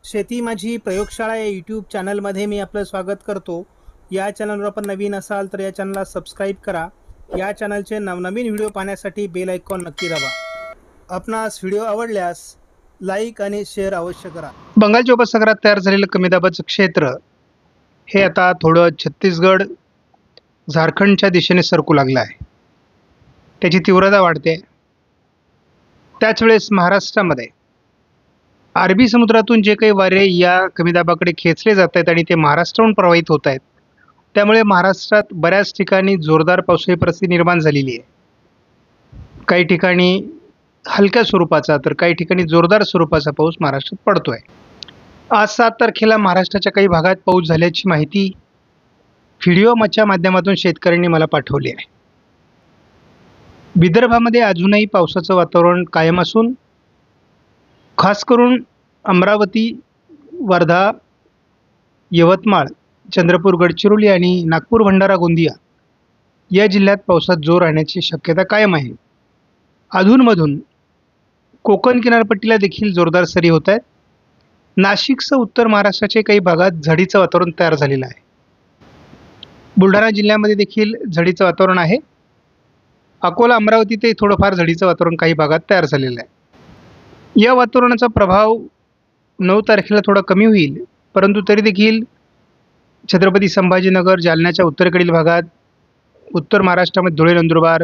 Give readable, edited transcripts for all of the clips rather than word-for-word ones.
शेती माझी प्रयोगशाळा या यूट्यूब चॅनलमध्ये मी आपलं स्वागत करतो. या चॅनलवर आपण नवीन असाल तर या चॅनलला सबस्क्राईब करा. या चॅनलचे नवनवीन व्हिडिओ पाहण्यासाठी बेल आयकॉन नक्की दाबा. आपणास व्हिडिओ आवडल्यास लाईक आणि शेअर अवश्य करा. बंगालच्या उपसागरात तयार झालेलं कमी दाबाचं क्षेत्र हे आता थोडं छत्तीसगड झारखंडच्या दिशेने सरकू लागलं आहे. त्याची तीव्रता वाढते. त्याच वेळेस महाराष्ट्रामध्ये अरबी समुद्रातून जे काही वारे या कमी दाबाकडे खेचले जात आहेत आणि ते महाराष्ट्राहून प्रवाहित होत आहेत, त्यामुळे महाराष्ट्रात बऱ्याच ठिकाणी जोरदार पावसाची परिस्थिती निर्माण झालेली आहे. काही ठिकाणी हलक्या स्वरूपाचा तर काही ठिकाणी जोरदार स्वरूपाचा पाऊस महाराष्ट्रात पडतोय. आज 7 तारखेला महाराष्ट्राच्या काही भागात पाऊस झाल्याची माहिती व्हिडिओच्या माध्यमातून शेतकऱ्यांनी मला पाठवली आहे. विदर्भामध्ये अजूनही पावसाचं वातावरण कायम असून खास करून अमरावती, वर्धा, यवतमाळ, चंद्रपूर, गडचिरोली आणि नागपूर, भंडारा, गोंदिया या जिल्ह्यात पावसात जोर राहण्याची शक्यता कायम आहे. अधूनमधून कोकण किनारपट्टीला देखील जोरदार सरी होत आहेत. नाशिकसह उत्तर महाराष्ट्राच्या काही भागात झडीचं वातावरण तयार झालेलं आहे. बुलढाणा जिल्ह्यामध्ये देखील झडीचं वातावरण आहे. अकोला, अमरावती ते थोडंफार झडीचं वातावरण काही भागात तयार झालेलं आहे. या वातावरणाचा प्रभाव 9 तारखेला थोडा कमी होईल, परंतु तरी देखील छत्रपती संभाजीनगर, जालन्याच्या उत्तरेकडील भागात, उत्तर महाराष्ट्रामध्ये धुळे, नंदुरबार,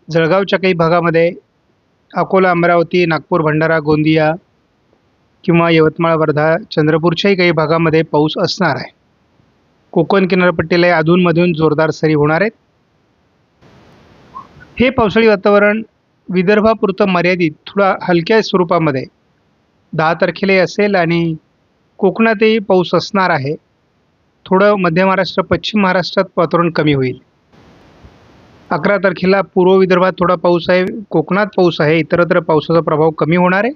जळगावच्या काही भागामध्ये, अकोला, अमरावती, नागपूर, भंडारा, गोंदिया किंवा यवतमाळ, वर्धा, चंद्रपूरच्याही काही भागामध्ये पाऊस असणार आहे. कोकण किनारपट्टीला अधूनमधून जोरदार सरी होणार आहेत. हे पावसाळी वातावरण विदर्भापुरतं मर्यादित थोडा हलक्या स्वरूपामध्ये 10 तारखेलाही असेल आणि कोकणातही पाऊस असणार आहे. थोडं मध्य महाराष्ट्र, पश्चिम महाराष्ट्रात वातावरण कमी होईल. 11 तारखेला पूर्व विदर्भात थोडा पाऊस आहे, कोकणात पाऊस आहे, इतरत्र पावसाचा प्रभाव कमी होणार आहे.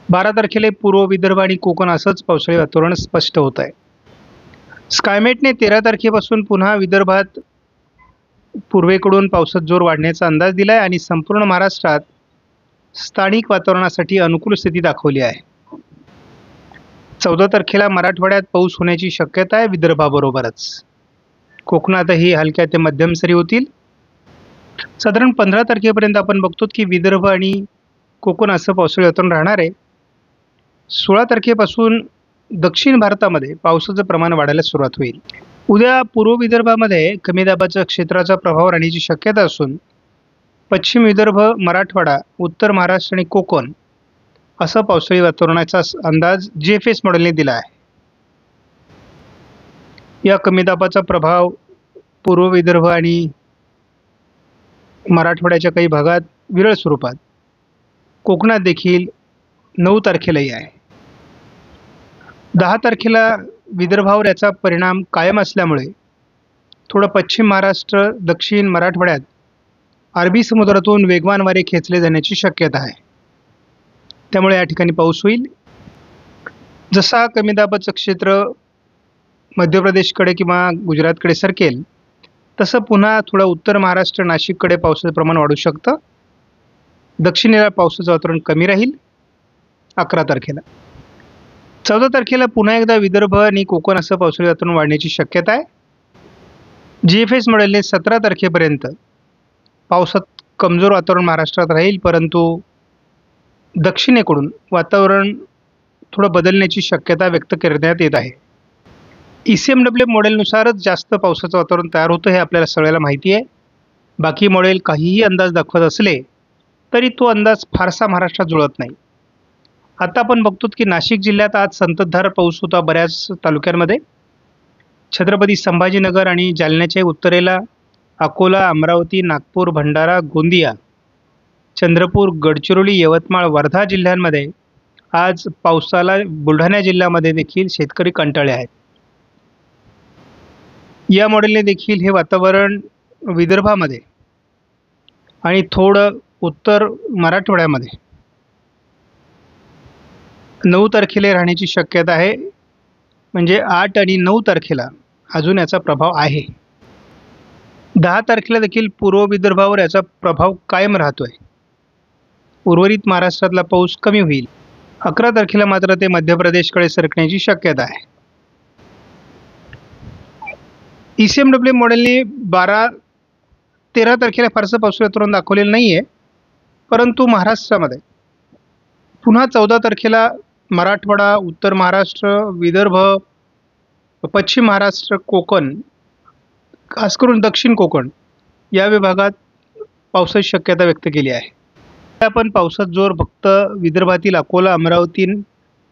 12 तारखेला पूर्व विदर्भ आणि कोकण असंच पावसाळी वातावरण स्पष्ट होत आहे. स्कायमेटने 13 तारखेपासून पुन्हा विदर्भात पूर्वेकडून पावसात जोर वाढण्याचा अंदाज दिला आहे आणि संपूर्ण महाराष्ट्रात स्थानिक वातावरणासाठी अनुकूल स्थिती दाखवली आहे. 14 तारखेला मराठवाड्यात पाऊस होण्याची शक्यता आहे. विदर्भाबरोबरच कोकणातही हलक्या ते मध्यम सरी होतील. साधारण 15 तारखेपर्यंत आपण बघतो की विदर्भ आणि कोकण असं पावसाळी वातावरण राहणार आहे. 16 तारखेपासून दक्षिण भारतामध्ये पावसाचं प्रमाण वाढायला सुरुवात होईल. उद्या पूर्व विदर्भामध्ये कमी दाबाच्या क्षेत्राचा प्रभाव राहण्याची शक्यता असून पश्चिम विदर्भ, मराठवाडा, उत्तर महाराष्ट्र आणि कोकण असं पावसाळी वातावरणाचा अंदाज GFS मॉडेलने दिला आहे. या कमी दाबाचा प्रभाव पूर्व विदर्भ आणि मराठवाड्याच्या काही भागात विरळ स्वरूपात, कोकणात देखील 9 तारखेलाही आहे. 10 तारखेला विदर्भावर याचा परिणाम कायम असल्यामुळे थोडं पश्चिम महाराष्ट्र, दक्षिण मराठवाड्यात अरबी समुद्रातून वेगवान वारे खेचले जाण्याची शक्यता आहे. त्यामुळे या ठिकाणी पाऊस होईल. जसा कमी दाबाचं क्षेत्र मध्य प्रदेशकडे किंवा गुजरातकडे सरकेल तसं पुन्हा थोडं उत्तर महाराष्ट्र, नाशिककडे पावसाचं प्रमाण वाढू शकतं. दक्षिणेला पावसाचं वातावरण कमी राहील. 11 तारखेला 14 तारखेला पुन्हा एकदा विदर्भ आणि कोकण असं पावसाळी वातावरण वाढण्याची शक्यता आहे. GFS मॉडेलने 17 तारखेपर्यंत पावसात कमजोर वातावरण महाराष्ट्रात राहील, परंतु दक्षिणेकडून वातावरण थोडं बदलण्याची शक्यता व्यक्त करण्यात येत आहे. ECMW मॉडेलनुसारच जास्त पावसाचं वातावरण तयार होतं हे आपल्याला सगळ्याला माहिती आहे. बाकी मॉडेल काहीही अंदाज दाखवत असले तरी तो अंदाज फारसा महाराष्ट्रात जुळत नाही. आता आपण बघतो की नाशिक जिल्ह्यात आज संततधार पाऊस होता बऱ्याच तालुक्यांमध्ये. छत्रपती संभाजीनगर आणि जालन्याच्या उत्तरेला अकोला, अमरावती, नागपूर, भंडारा, गोंदिया, चंद्रपूर, गडचिरोली, यवतमाळ, वर्धा जिल्ह्यांमध्ये आज पावसाला बुलढाणा जिल्ह्यामध्ये देखील शेतकरी कंटाळले आहेत. या मॉडेलने देखील हे वातावरण विदर्भामध्ये आणि थोडं उत्तर मराठवाड्यामध्ये 9 तारखेला राहण्याची शक्यता आहे. म्हणजे 8 आणि 9 तारखेला अजून याचा प्रभाव आहे. 10 तारखेला देखील पूर्व विदर्भावर याचा प्रभाव कायम राहतोय. उर्वरित महाराष्ट्रातला पाऊस कमी होईल. 11 तारखेला मात्र ते मध्य प्रदेशकडे सरकण्याची शक्यता आहे. ECMWF मॉडेलने 13 तारखेला फारसं पावसाळी वातावरण दाखवलेलं नाही आहे, परंतु महाराष्ट्रामध्ये पुन्हा 14 तारखेला मराठवाडा, उत्तर महाराष्ट्र, विदर्भ, पश्चिम महाराष्ट्र, कोकण, खास करून दक्षिण कोकण या विभागात पावसाची शक्यता व्यक्त केली आहे. आपण पावसाचा जोर फक्त विदर्भातील अकोला, अमरावती,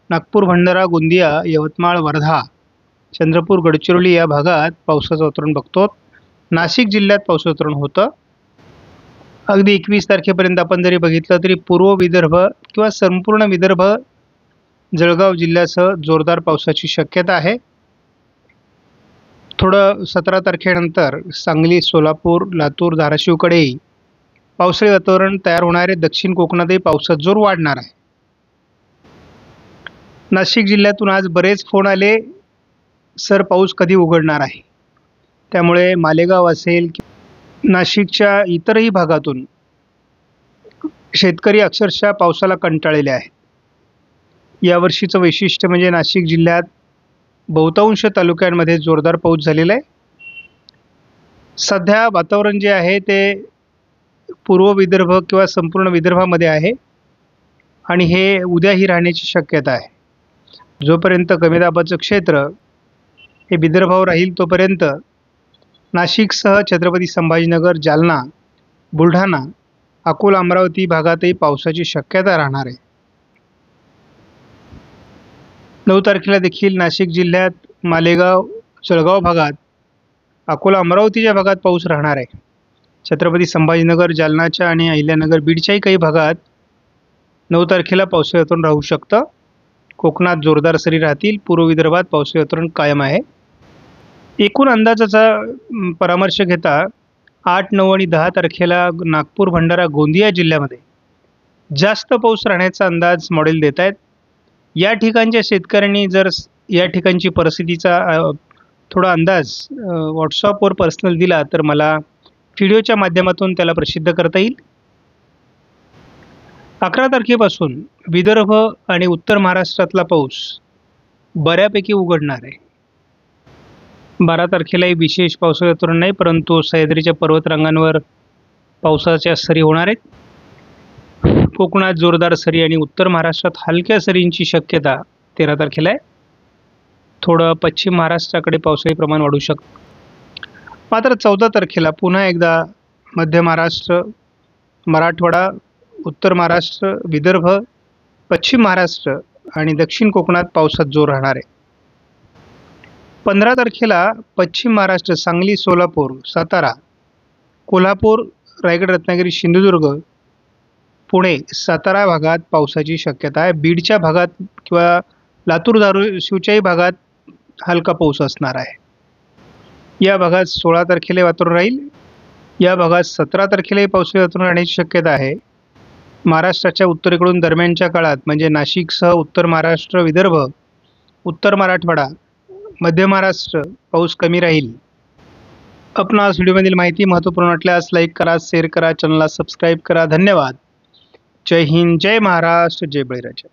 नागपूर, भंडारा, गोंदिया, यवतमाळ, वर्धा, चंद्रपूर, गडचिरोली या भागात पावसाचं वातावरण बघतो. नाशिक जिल्ह्यात पावसाचं वातावरण होतं. अगदी 21 तारखेपर्यंत आपण जरी बघितलं तरी पूर्व विदर्भ किंवा संपूर्ण विदर्भ, जळगाव जिल्ह्यासह जोरदार पावसाची शक्यता आहे. थोडं 17 तारखेनंतर सांगली, सोलापूर, लातूर, धाराशिवकडेही पावसाळी वातावरण तयार होणार आहे. दक्षिण कोकणातही पावसाचा जोर वाढणार आहे. नाशिक जिल्ह्यातून आज बरेच फोन आले, सर पाऊस कधी उघडणार आहे. त्यामुळे मालेगाव असेल, नाशिकच्या इतरही भागातून शेतकरी अक्षरशः पावसाला कंटाळलेले आहेत. यावर्षीचं वैशिष्ट्य म्हणजे नाशिक जिल्ह्यात बहुतांश तालुक्यांमध्ये जोरदार पाऊस झालेला आहे. सध्या वातावरण जे आहे ते पूर्व विदर्भ किंवा संपूर्ण विदर्भामध्ये आहे आणि हे उद्याही राहण्याची शक्यता आहे. जोपर्यंत कमी दाबाचं क्षेत्र हे विदर्भावर राहील तोपर्यंत नाशिकसह छत्रपती संभाजीनगर, जालना, बुलढाणा, अकोला, अमरावती भागातही पावसाची शक्यता राहणार आहे. 9 तारखेला देखील नाशिक जिल्ह्यात मालेगाव, जळगाव भागात, अकोला, अमरावतीच्या भागात पाऊस राहणार आहे. छत्रपती संभाजीनगर, जालनाच्या आणि अहिल्यानगर, बीडच्याही काही भागात 9 तारखेला पावसाळी वातावरण राहू शकतं. कोकणात जोरदार सरी राहतील. पूर्व विदर्भात पावसाळी वातावरण कायम आहे. एकूण अंदाजाचा परामर्श घेता 8, 9 आणि 10 तारखेला नागपूर, भंडारा, गोंदिया जिल्ह्यामध्ये जास्त पाऊस राहण्याचा अंदाज मॉडेल देत आहेत. या ठिकाणच्या शेतकऱ्यांनी जर या ठिकाणची परिस्थितीचा थोडा अंदाज व्हॉट्सअपवर पर्सनल दिला तर मला व्हिडिओच्या माध्यमातून त्याला प्रसिद्ध करता येईल. 11 तारखेपासून विदर्भ आणि उत्तर महाराष्ट्रातला पाऊस बऱ्यापैकी उघडणार आहे. 12 तारखेलाही विशेष पावसाळी वातावरण नाही, परंतु सह्याद्रीच्या पर्वतरांगांवर पावसाच्या सरी होणार आहेत. कोकणात जोरदार सरी आणि उत्तर महाराष्ट्रात हलक्या सरींची शक्यता 13 तारखेला आहे. थोडं पश्चिम महाराष्ट्राकडे पावसाळी प्रमाण वाढू शकतं. मात्र 14 तारखेला पुन्हा एकदा मध्य महाराष्ट्र, मराठवाडा, उत्तर महाराष्ट्र, विदर्भ, पश्चिम महाराष्ट्र आणि दक्षिण कोकणात पावसाचा जोर राहणार आहे. 15 तारखेला पश्चिम महाराष्ट्र, सांगली, सोलापूर, सातारा, कोल्हापूर, रायगड, रत्नागिरी, सिंधुदुर्ग, पुणे, सातारा भागात पावसाची शक्यता आहे. बीडच्या भागात किंवा लातूर, धाराशिवच्याही भागात हलका पाऊस असणार आहे. या भागात 16 तारखेला वातावरण राहील. या भागात 17 तारखेलाही पावसाळी वातावरण राहण्याची शक्यता आहे. महाराष्ट्राच्या उत्तरेकडून दरम्यानच्या काळात म्हणजे नाशिकसह उत्तर महाराष्ट्र, विदर्भ, उत्तर मराठवाडा, मध्य महाराष्ट्र पाऊस कमी राहील. आपणास व्हिडिओमधील माहिती महत्त्वपूर्ण वाटल्यास लाईक करा, शेअर करा, चॅनलला सबस्क्राईब करा. धन्यवाद. जय हिंद, जय महाराष्ट्र, जय बळीराजा.